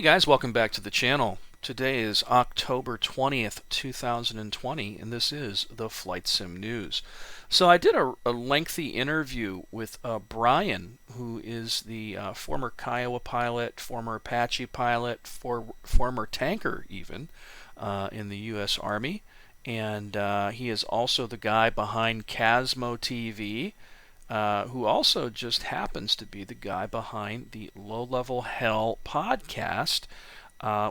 guys, welcome back to the channel. Today is October 20th, 2020, and this is the Flight Sim News. So I did a lengthy interview with Brian, who is the former Kiowa pilot, former Apache pilot, former tanker even, in the U.S. Army. And he is also the guy behind Casmo TV, who also just happens to be the guy behind the Low Level Hell podcast,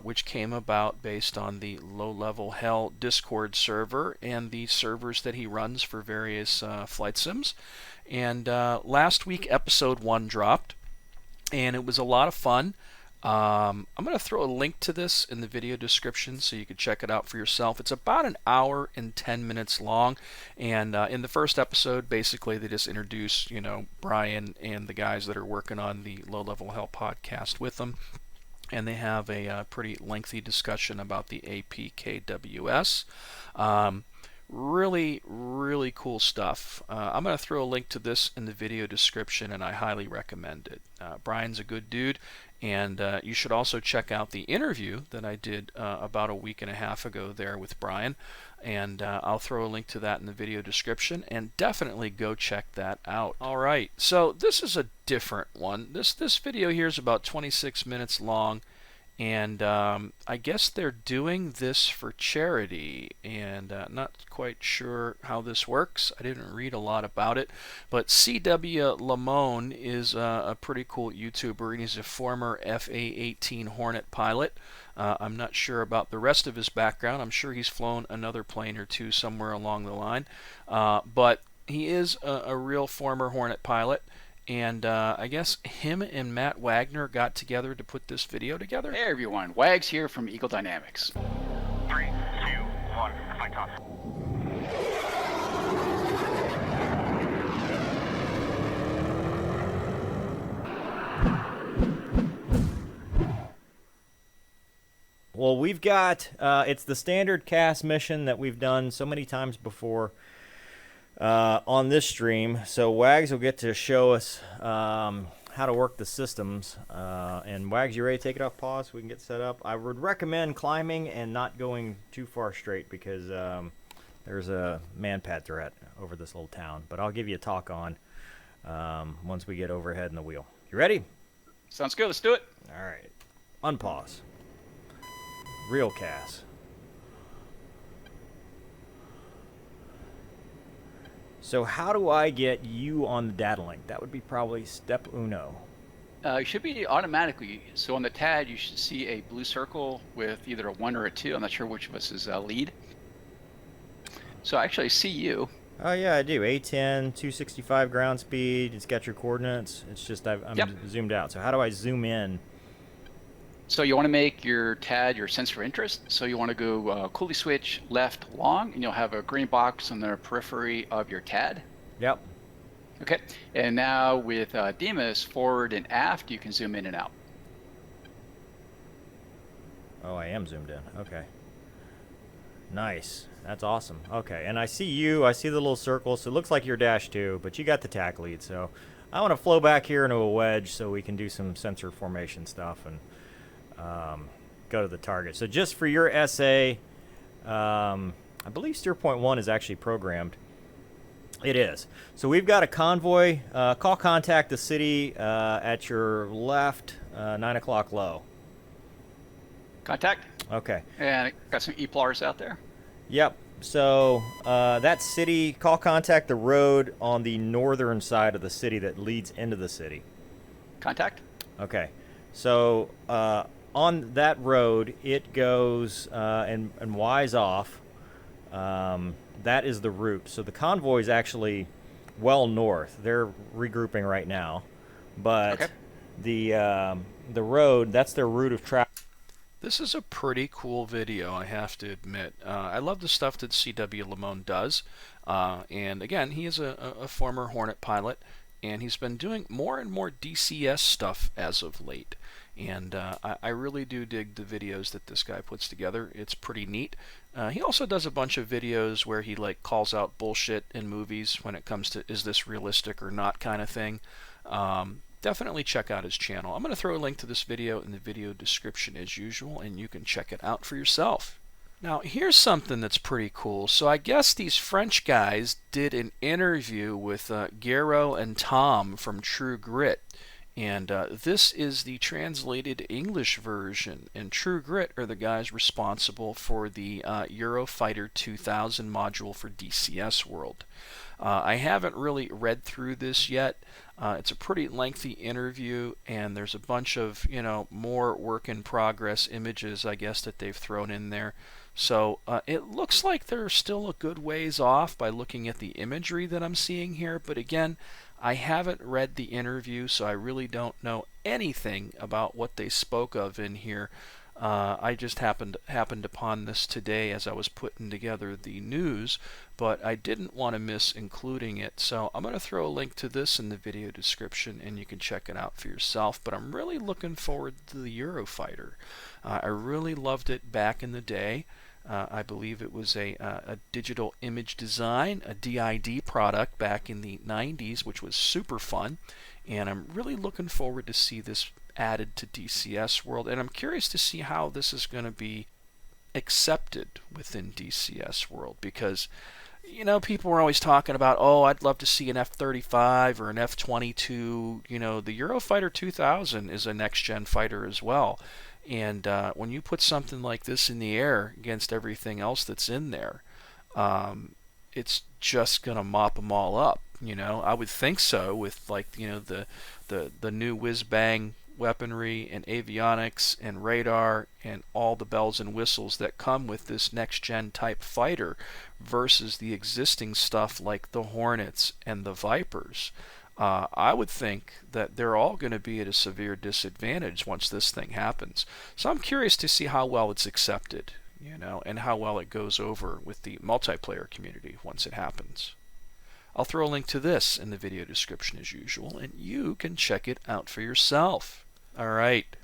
which came about based on the Low Level Hell Discord server and the servers that he runs for various flight sims. And last week, episode 1 dropped, and it was a lot of fun. I'm going to throw a link to this in the video description so you can check it out for yourself. It's about an hour and 10 minutes long, and in the first episode, basically they just introduce, Brian and the guys that are working on the Low Level Hell podcast with them, and they have a pretty lengthy discussion about the APKWS. Really, really cool stuff. I'm going to throw a link to this in the video description, and I highly recommend it. Brian's a good dude, and you should also check out the interview that I did about a week and a half ago there with Brian, and I'll throw a link to that in the video description, and definitely go check that out. Alright, so this is a different one. This video here is about 26 minutes long, and I guess they're doing this for charity, and not quite sure how this works. I didn't read a lot about it, but C.W. Lamone is a pretty cool YouTuber, and he's a former FA-18 Hornet pilot. I'm not sure about the rest of his background. I'm sure he's flown another plane or two somewhere along the line, but he is a real former Hornet pilot. And I guess him and Matt Wagner got together to put this video together. Hey everyone, Wags here from Eagle Dynamics. 3, 2, 1, flight off. Well, we've got, it's the standard cast mission that we've done so many times before on this stream. So Wags will get to show us how to work the systems. And Wags, you ready to take it off pause so we can get set up? I would recommend climbing and not going too far straight because there's a man-pad threat over this little town. But I'll give you a talk on once we get overhead in the wheel. You ready? Sounds good, let's do it. All right. Unpause. Real cast. So how do I get you on the data link? That would be probably step uno. It should be automatically. So on the TAD, you should see a blue circle with either a 1 or a 2. I'm not sure which of us is lead. So I actually see you. Oh yeah, I do. A10, 265 ground speed. It's got your coordinates. It's just I'm zoomed out. So how do I zoom in? So you want to make your TAD your sensor of interest. So you want to go coolie switch left long, and you'll have a green box on the periphery of your TAD. Yep. Okay. And now with Demas forward and aft, you can zoom in and out. Oh, I am zoomed in. Okay. Nice. That's awesome. Okay. And I see you. I see the little circle. So it looks like you're -2, but you got the tack lead. So I want to flow back here into a wedge so we can do some sensor formation stuff and go to the target. So just for your SA, I believe steer point 1 is actually programmed. It is. So we've got a convoy. Call contact the city at your left, 9 o'clock low. Contact. Okay. And got some EPLARs out there. Yep. So that city, call contact the road on the northern side of the city that leads into the city. Contact. Okay. So on that road, it goes and Y's off. That is the route. So the convoy is actually well north. They're regrouping right now, but the road, that's their route of travel. This is a pretty cool video, I have to admit. I love the stuff that C.W. Lamone does. And again, he is a former Hornet pilot, and he's been doing more and more DCS stuff as of late. And I really do dig the videos that this guy puts together. It's pretty neat. He also does a bunch of videos where he calls out bullshit in movies when it comes to is this realistic or not kind of thing. definitely check out his channel. I'm going to throw a link to this video in the video description as usual, and you can check it out for yourself. Now, here's something that's pretty cool. So I guess these French guys did an interview with Gero and Tom from True Grit. And this is the translated English version. And True Grit are the guys responsible for the Eurofighter 2000 module for DCS World. I haven't really read through this yet. It's a pretty lengthy interview, and there's a bunch of, more work in progress images, I guess, that they've thrown in there. So it looks like they're still a good ways off by looking at the imagery that I'm seeing here. But again, I haven't read the interview, so I really don't know anything about what they spoke of in here. I just happened upon this today as I was putting together the news, but I didn't want to miss including it. So I'm going to throw a link to this in the video description, and you can check it out for yourself. But I'm really looking forward to the Eurofighter. I really loved it back in the day. I believe it was a digital image design, a DID product back in the 90s, which was super fun. And I'm really looking forward to see this added to DCS World. And I'm curious to see how this is going to be accepted within DCS World. Because, people are always talking about, oh, I'd love to see an F-35 or an F-22. The Eurofighter 2000 is a next-gen fighter as well. And when you put something like this in the air against everything else that's in there, it's just going to mop them all up. I would think so with the new whiz-bang weaponry and avionics and radar and all the bells and whistles that come with this next-gen type fighter versus the existing stuff like the Hornets and the Vipers. I would think that they're all going to be at a severe disadvantage once this thing happens. So I'm curious to see how well it's accepted, and how well it goes over with the multiplayer community once it happens. I'll throw a link to this in the video description as usual, and you can check it out for yourself. Alright.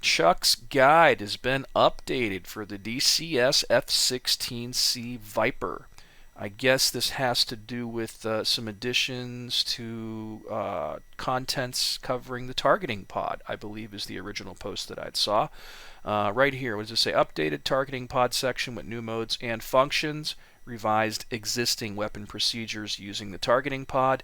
Chuck's guide has been updated for the DCS F-16C Viper. I guess this has to do with some additions to contents covering the targeting pod, I believe is the original post that I saw. Right here, what does it say? Updated targeting pod section with new modes and functions, revised existing weapon procedures using the targeting pod,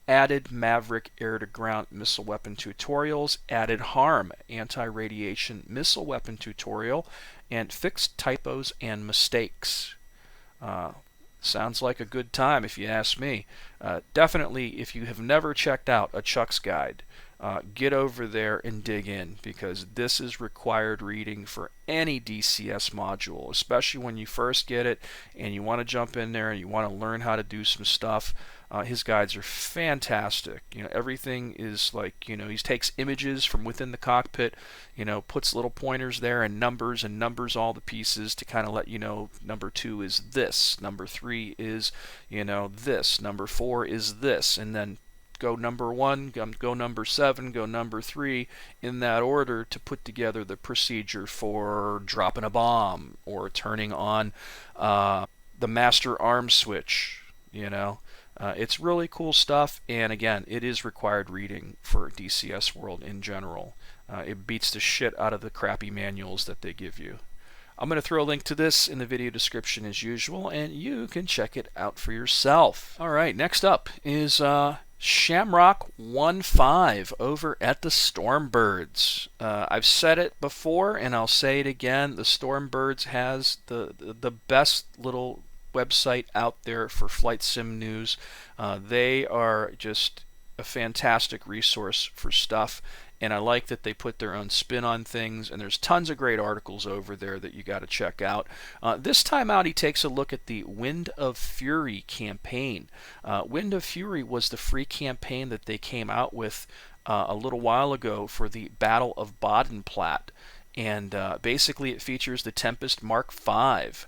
added Maverick air-to-ground missile weapon tutorials, added HARM anti-radiation missile weapon tutorial, and fixed typos and mistakes. Sounds like a good time if you ask me. Definitely, if you have never checked out a Chuck's guide, get over there and dig in, because this is required reading for any DCS module, especially when you first get it and you want to jump in there and you want to learn how to do some stuff. His guides are fantastic. Everything is like, he takes images from within the cockpit, puts little pointers there and numbers all the pieces to kind of let you know number 2 is this, number 3 is, this, number 4 is this, and then go number 1, go number 7, go number 3, in that order to put together the procedure for dropping a bomb or turning on the master arm switch, It's really cool stuff, and again, it is required reading for DCS World in general. It beats the shit out of the crappy manuals that they give you. I'm going to throw a link to this in the video description as usual, and you can check it out for yourself. Alright, next up is Shamrock 1.5 over at the Stormbirds. I've said it before, and I'll say it again. The Stormbirds has the best little website out there for flight sim news. They are just a fantastic resource for stuff, and I like that they put their own spin on things, and there's tons of great articles over there that you got to check out. This time out, he takes a look at the Wind of Fury campaign. Wind of Fury was the free campaign that they came out with a little while ago for the Battle of Bodenplatte, and basically it features the Tempest Mark V.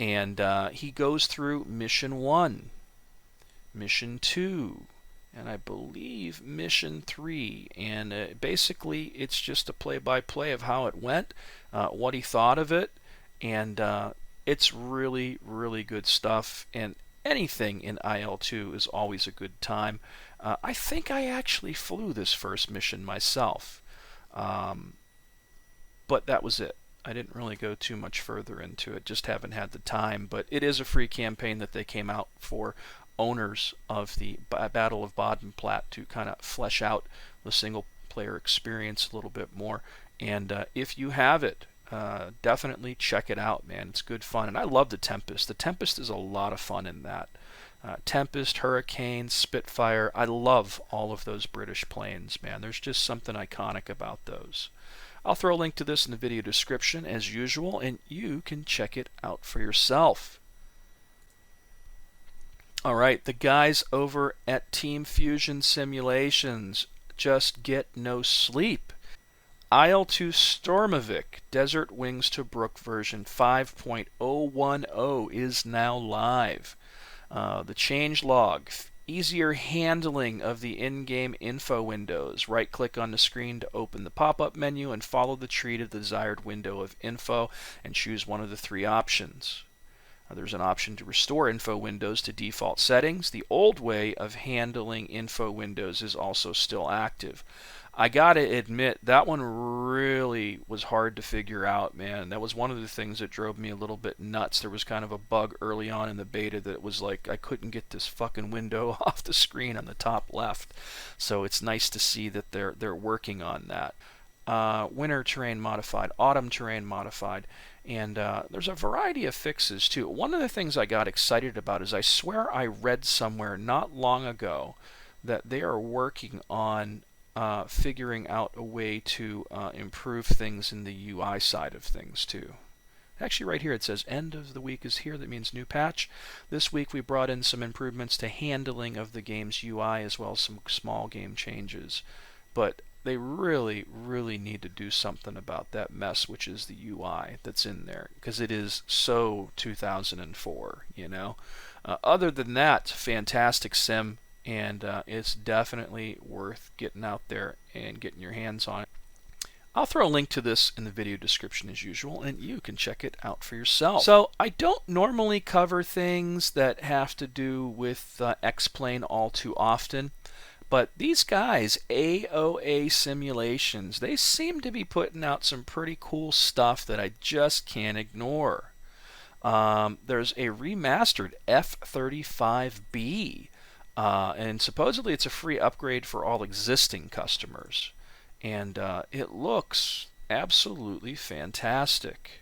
And he goes through Mission 1, Mission 2, and I believe Mission 3. And basically, it's just a play-by-play of how it went, what he thought of it, and it's really, really good stuff. And anything in IL-2 is always a good time. I think I actually flew this first mission myself, but that was it. I didn't really go too much further into it, just haven't had the time, but it is a free campaign that they came out for owners of the Battle of Bodenplatte to kind of flesh out the single player experience a little bit more. And if you have it, definitely check it out, man. It's good fun. And I love the Tempest. The Tempest is a lot of fun in that. Tempest, Hurricane, Spitfire. I love all of those British planes, man. There's just something iconic about those. I'll throw a link to this in the video description as usual, and you can check it out for yourself. Alright, the guys over at Team Fusion Simulations just get no sleep. IL-2 Sturmovik Desert Wings TOBRUK version 5.010 is now live. The changelog, easier handling of the in-game info windows. Right-click on the screen to open the pop-up menu and follow the tree to the desired window of info and choose one of the three options. There's an option to restore info windows to default settings. The old way of handling info windows is also still active. I gotta admit, that one really was hard to figure out, man. That was one of the things that drove me a little bit nuts. There was kind of a bug early on in the beta that was like, I couldn't get this fucking window off the screen on the top left. So it's nice to see that they're working on that. Winter terrain modified, autumn terrain modified, and there's a variety of fixes too. One of the things I got excited about is I swear I read somewhere not long ago that they are working on figuring out a way to improve things in the UI side of things too. Actually right here it says end of the week is here. That means new patch. This week we brought in some improvements to handling of the game's UI as well as some small game changes. But they really need to do something about that mess, which is the UI that's in there, because it is so 2004, you know. Other than that, fantastic sim. And it's definitely worth getting out there and getting your hands on it. I'll throw a link to this in the video description as usual, and you can check it out for yourself. So I don't normally cover things that have to do with X-Plane all too often, but these guys, AOA Simulations, they seem to be putting out some pretty cool stuff that I just can't ignore. There's a remastered F-35B. And supposedly it's a free upgrade for all existing customers. And it looks absolutely fantastic.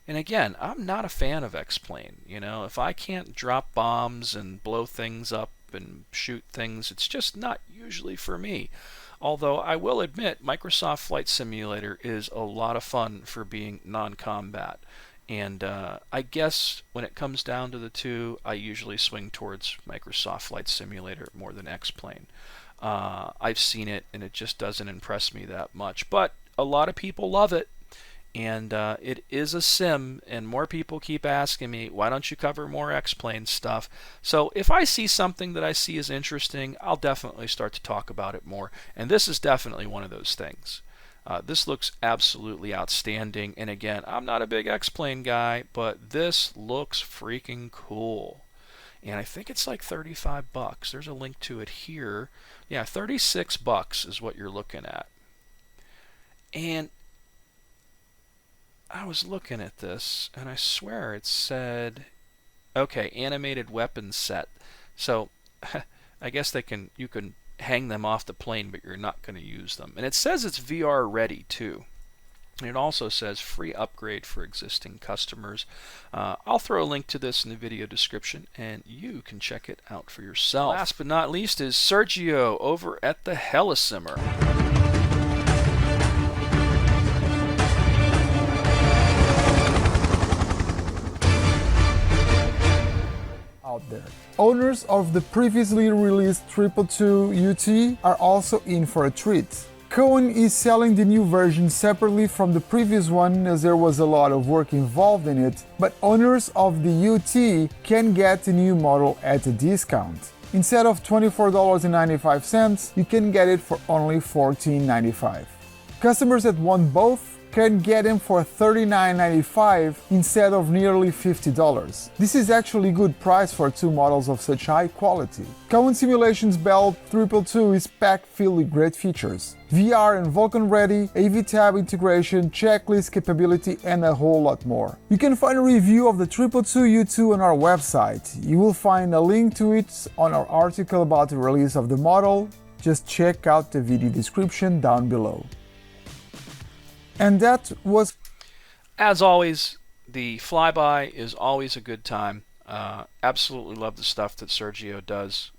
And again, I'm not a fan of X-Plane. You know, if I can't drop bombs and blow things up and shoot things, it's just not usually for me. Although I will admit, Microsoft Flight Simulator is a lot of fun for being non-combat. And I guess when it comes down to the two, I usually swing towards Microsoft Flight Simulator more than X-Plane. I've seen it, and it just doesn't impress me that much. But a lot of people love it, and it is a sim, and more people keep asking me, why don't you cover more X-Plane stuff? So if I see something that I see is interesting, I'll definitely start to talk about it more. And this is definitely one of those things. This looks absolutely outstanding, and again, I'm not a big X-Plane guy, but this looks freaking cool. And I think it's like $35. There's a link to it here. Yeah, $36 is what you're looking at. And I was looking at this, and I swear it said, okay, animated weapons set. So I guess you can hang them off the plane, but you're not going to use them. And it says it's VR ready too. And it also says free upgrade for existing customers. I'll throw a link to this in the video description, and you can check it out for yourself. Last but not least is Sergio over at the Helisimmer. Out there. Owners of the previously released 222 UT are also in for a treat. Cohen is selling the new version separately from the previous one as there was a lot of work involved in it, but owners of the UT can get the new model at a discount. Instead of $24.95, you can get it for only $14.95. Customers that want both can get them for $39.95 instead of nearly $50. This is actually a good price for two models of such high quality. Cohen Simulations Bell 222 is packed filled with great features. VR and Vulkan ready, AV tab integration, checklist capability, and a whole lot more. You can find a review of the 222U2 on our website. You will find a link to it on our article about the release of the model. Just check out the video description down below. And that was... As always, the flyby is always a good time. Absolutely love the stuff that Sergio does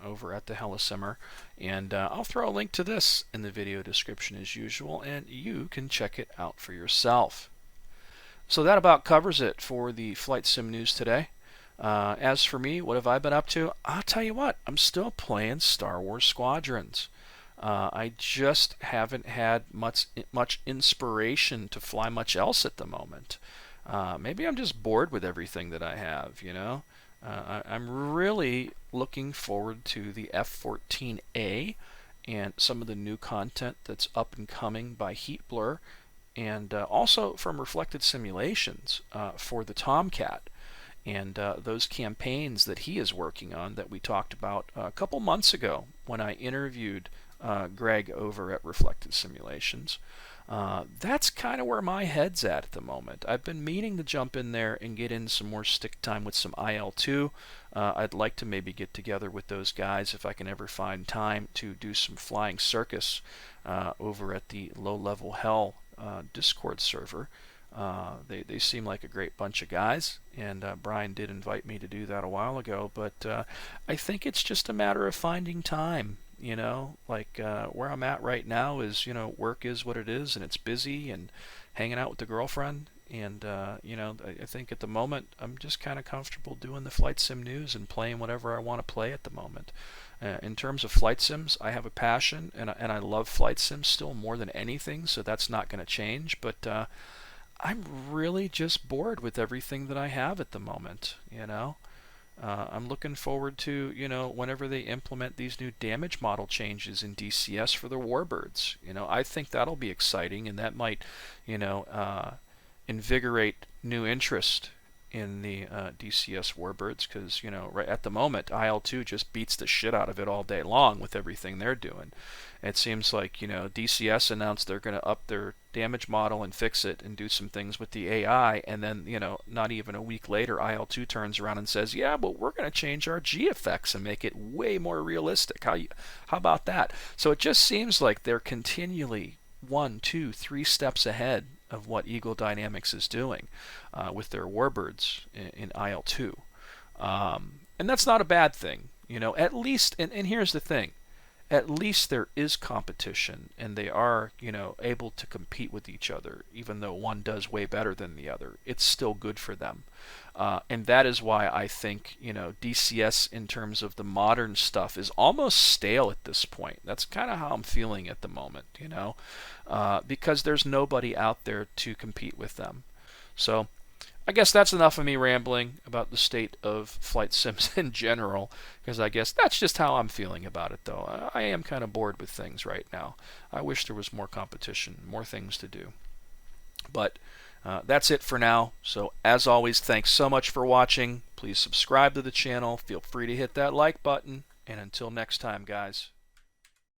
over at the Helisimmer. And I'll throw a link to this in the video description as usual, and you can check it out for yourself. So that about covers it for the Flight Sim news today. As for me, what have I been up to? I'll tell you what, I'm still playing Star Wars Squadrons. I just haven't had much inspiration to fly much else at the moment. Maybe I'm just bored with everything that I have, you know. I'm really looking forward to the F-14A and some of the new content that's up and coming by Heatblur, and also from Reflected Simulations for the Tomcat, and those campaigns that he is working on that we talked about a couple months ago when I interviewed Greg over at Reflected Simulations. That's kind of where my head's at the moment. I've been meaning to jump in there and get in some more stick time with some IL-2. I'd like to maybe get together with those guys if I can ever find time to do some flying circus over at the Low Level Hell Discord server. They seem like a great bunch of guys, and Brian did invite me to do that a while ago, but I think it's just a matter of finding time. You know, like where I'm at right now is, you know, work is what it is, and it's busy, and hanging out with the girlfriend, and you know, I think at the moment I'm just kind of comfortable doing the flight sim news and playing whatever I want to play at the moment. In terms of flight sims, I have a passion, and I love flight sims still more than anything, so that's not going to change, but I'm really just bored with everything that I have at the moment, you know. I'm looking forward to, you know, whenever they implement these new damage model changes in DCS for the Warbirds. You know, I think that'll be exciting, and that might, you know, invigorate new interest in the DCS Warbirds, because, you know, right at the moment, IL-2 just beats the shit out of it all day long with everything they're doing. It seems like, you know, DCS announced they're going to up their damage model and fix it and do some things with the AI, and then, you know, not even a week later, IL-2 turns around and says, yeah, but we're going to change our G effects and make it way more realistic. How about that? So it just seems like they're continually 1, 2, 3 steps ahead of what Eagle Dynamics is doing with their Warbirds in IL-2. And that's not a bad thing. You know, at least, and here's the thing, at least there is competition, and they are, you know, able to compete with each other, even though one does way better than the other. It's still good for them. And that is why I think, you know, DCS in terms of the modern stuff is almost stale at this point. That's kind of how I'm feeling at the moment, you know, because there's nobody out there to compete with them. So I guess that's enough of me rambling about the state of flight sims in general, because I guess that's just how I'm feeling about it, though. I am kind of bored with things right now. I wish there was more competition, more things to do. But that's it for now. So as always, thanks so much for watching. Please subscribe to the channel. Feel free to hit that like button. And until next time, guys,